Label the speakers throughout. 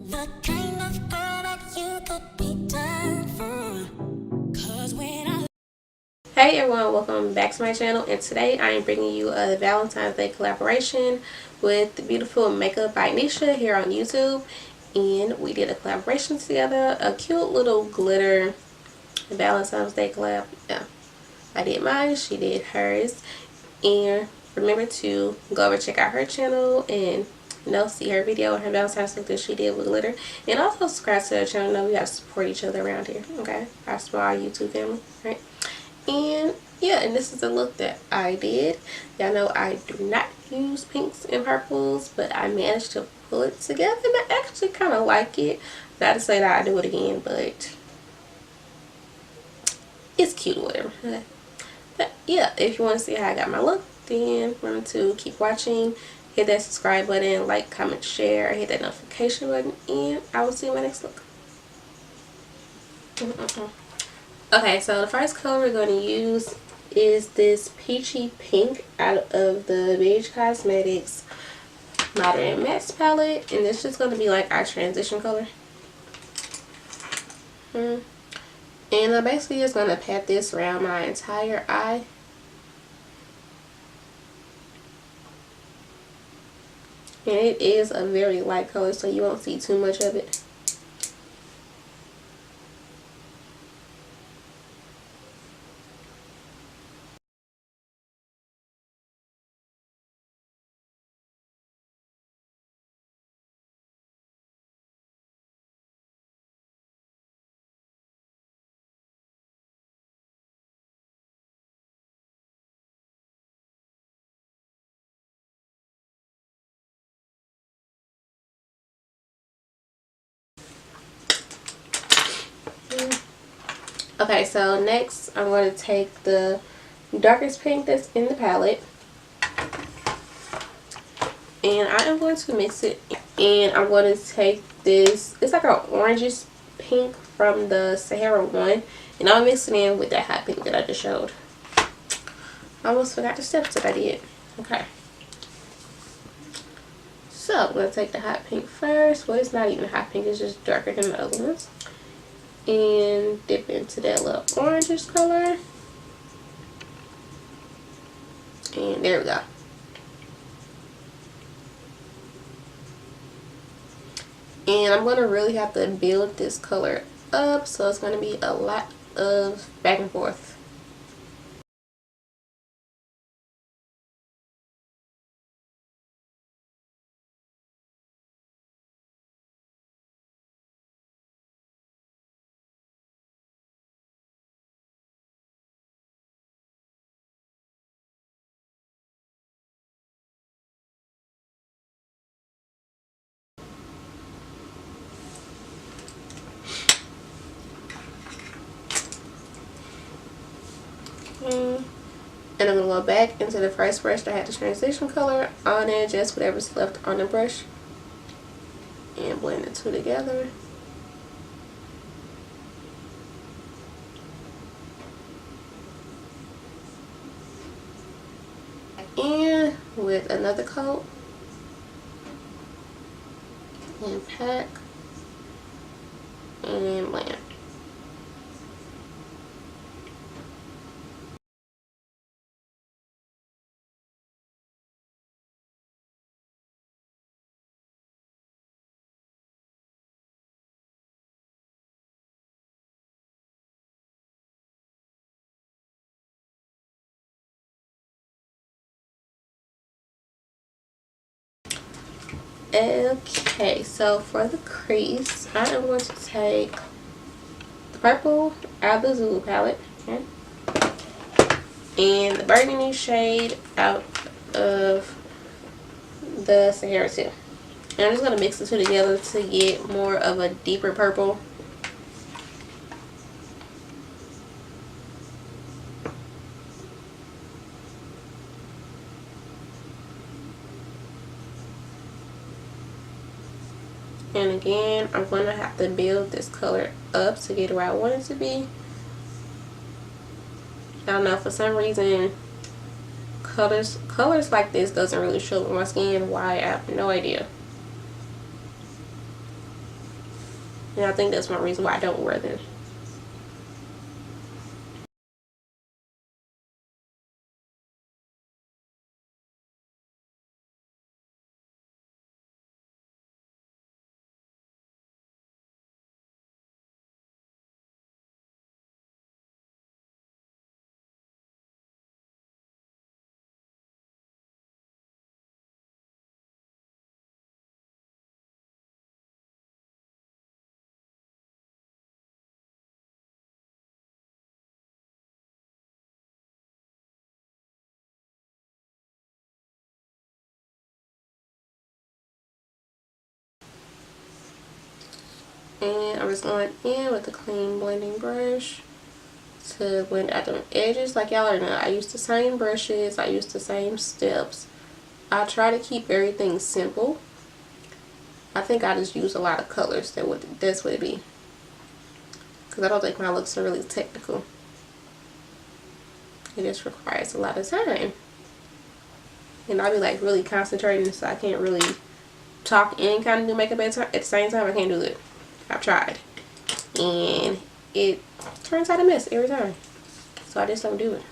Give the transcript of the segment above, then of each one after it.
Speaker 1: The kind of girl that you could be down for. 'Cause when I Hey everyone, welcome back to my channel, and today I am bringing you a Valentine's Day collaboration with the beautiful MakeupbyNesha here on YouTube. And we did a collaboration together, a cute little glitter Valentine's Day collab. Yeah, I did mine, she did hers. And remember to go over check out her channel and see her video and her Valentine's look that she did with glitter. And also subscribe to her channel. We gotta support each other around here, okay? Our small YouTube family, right? And yeah, and this is the look that I did. Y'all know I do not use pinks and purples, but I managed to pull it together and I actually kind of like it. Not to say that I do it again, but it's cute or whatever. Okay. But yeah, if you want to see how I got my look, then remember to keep watching. Hit that subscribe button, like, comment, share, hit that notification button, and I will see you in my next look. Okay, so the first color we're going to use is this peachy pink out of the Beige Cosmetics Modern Mattes palette, and this is just going to be like our transition color. And I'm basically just going to pat this around my entire eye. And it is a very light color, so you won't see too much of it. Okay, so next I'm going to take the darkest pink that's in the palette, and I am going to mix it, and I'm going to take this, it's like an orangish pink from the Saharan one, and I'll mix it in with that hot pink that I just showed. I almost forgot the steps that I did. Okay, so I'm going to take the hot pink first. Well, it's not even hot pink, it's just darker than the other ones, and dip into that little orangish color, and there we go. And I'm going to really have to build this color up, so it's going to be a lot of back and forth. And I'm going to go back into the first brush that had the transition color on it, just whatever's left on the brush, and blend the two together. And with another coat, and pack, and blend. Okay, so for the crease, I am going to take the purple out of the Zulu palette, okay, and the burgundy shade out of the Saharan too. And I'm just going to mix the two together to get more of a deeper purple. And again, I'm going to have to build this color up to get where I want it to be. I don't know, for some reason colors like this doesn't really show up on my skin. Why, I have no idea. And I think that's one reason why I don't wear them. And I'm just going in with a clean blending brush to blend out the edges. Like y'all already know, I use the same brushes, I use the same steps. I try to keep everything simple. I think I just use a lot of colors. That's what it be. Because I don't think my looks are really technical. It just requires a lot of time. And I'll be like really concentrating, so I can't really talk and kind of do makeup at the same time. I can't do it. I've tried. And it turns out a mess every time. So I just don't do it.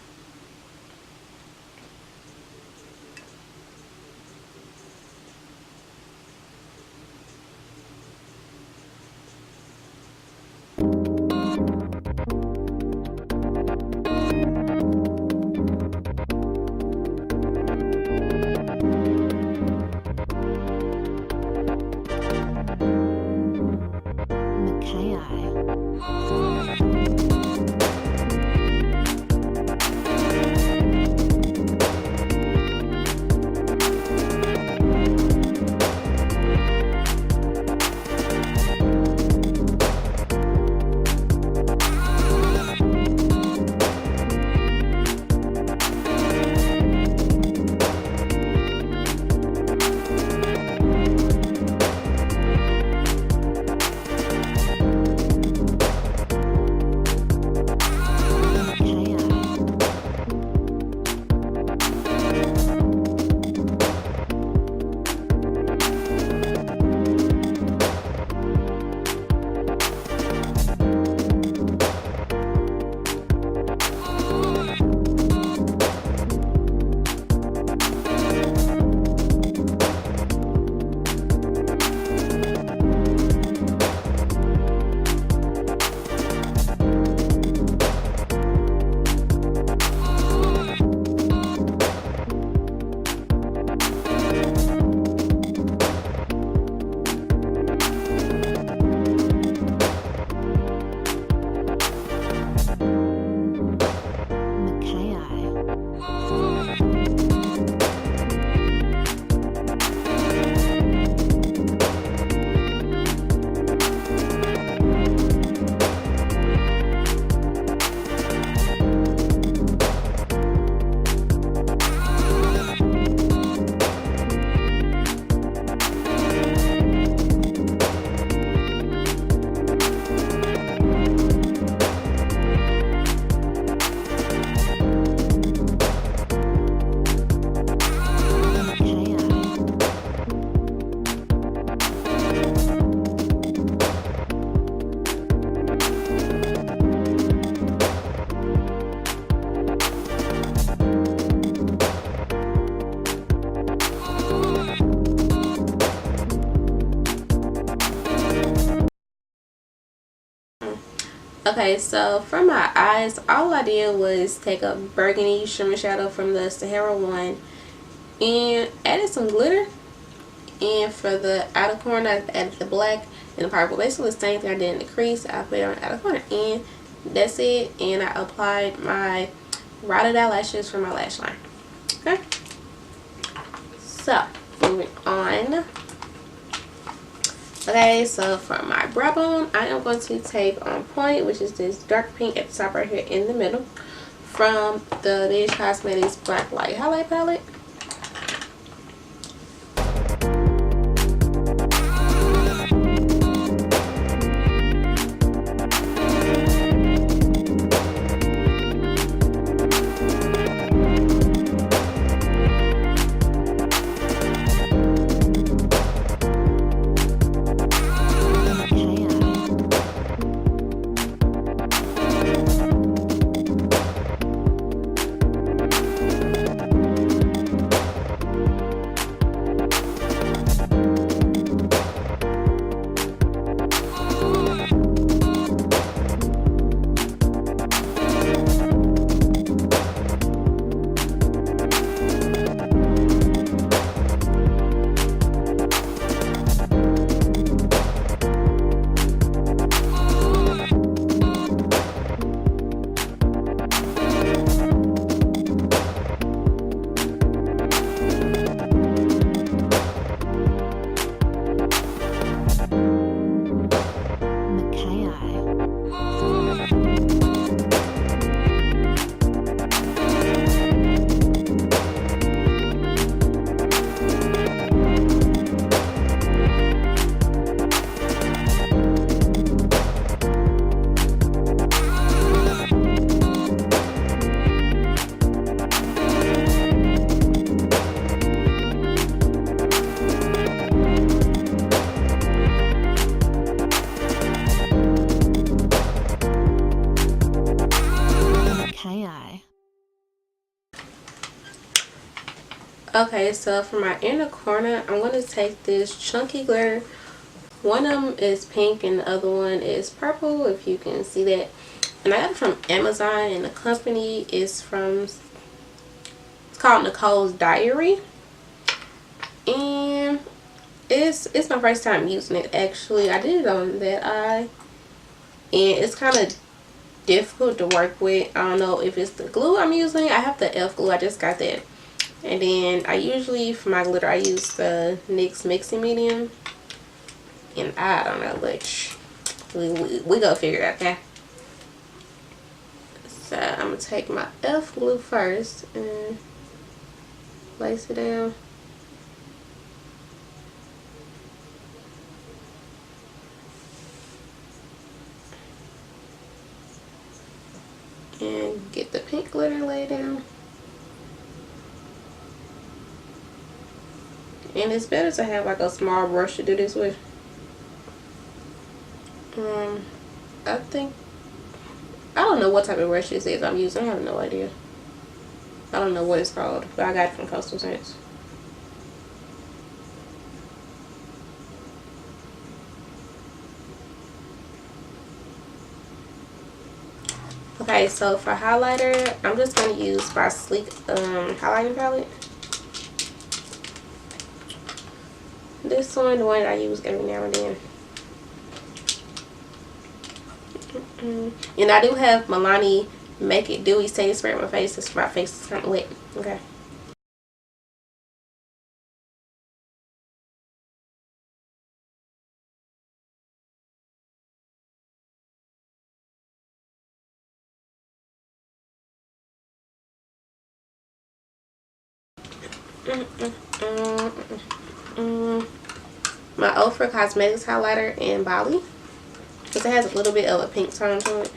Speaker 1: Okay, so for my eyes, all I did was take a burgundy shimmer shadow from the Saharan one and added some glitter. And for the outer corner, I added the black and the purple. Basically the same thing I did in the crease. I put it on the outer corner, and that's it. And I applied my rotted eyelashes for my lash line. Okay, so moving on. Okay, so for my brow bone, I am going to take On Point, which is this dark pink at the top right here in the middle, from the Cosmetics Blacklight highlight palette. Okay, so for my inner corner, I'm going to take this chunky glitter. One of them is pink and the other one is purple, if you can see that. And I got it from Amazon, and the company is from, it's called Nicole's Diarie. And it's my first time using it actually. I did it on that eye, and it's kind of difficult to work with. I don't know if it's the glue I'm using. I have the F glue, I just got that. And then I usually, for my glitter, I use the NYX Mixing Medium. And I don't know which. We go figure it out, okay? So I'm going to take my F glue first and place it down. And get the pink glitter laid down. And it's better to have like a small brush to do this with. I don't know what type of brush this is I'm using. I have no idea. I don't know what it's called, but I got it from Cosmetics. Okay, so for highlighter, I'm just going to use my Sleek highlighting palette. This one, the one that I use every now and then. And I do have Milani Make It Dewy Setting Spray on my face. This my face is kind of wet. Okay. My Ofra Cosmetics highlighter in Bali, because it has a little bit of a pink tone to it.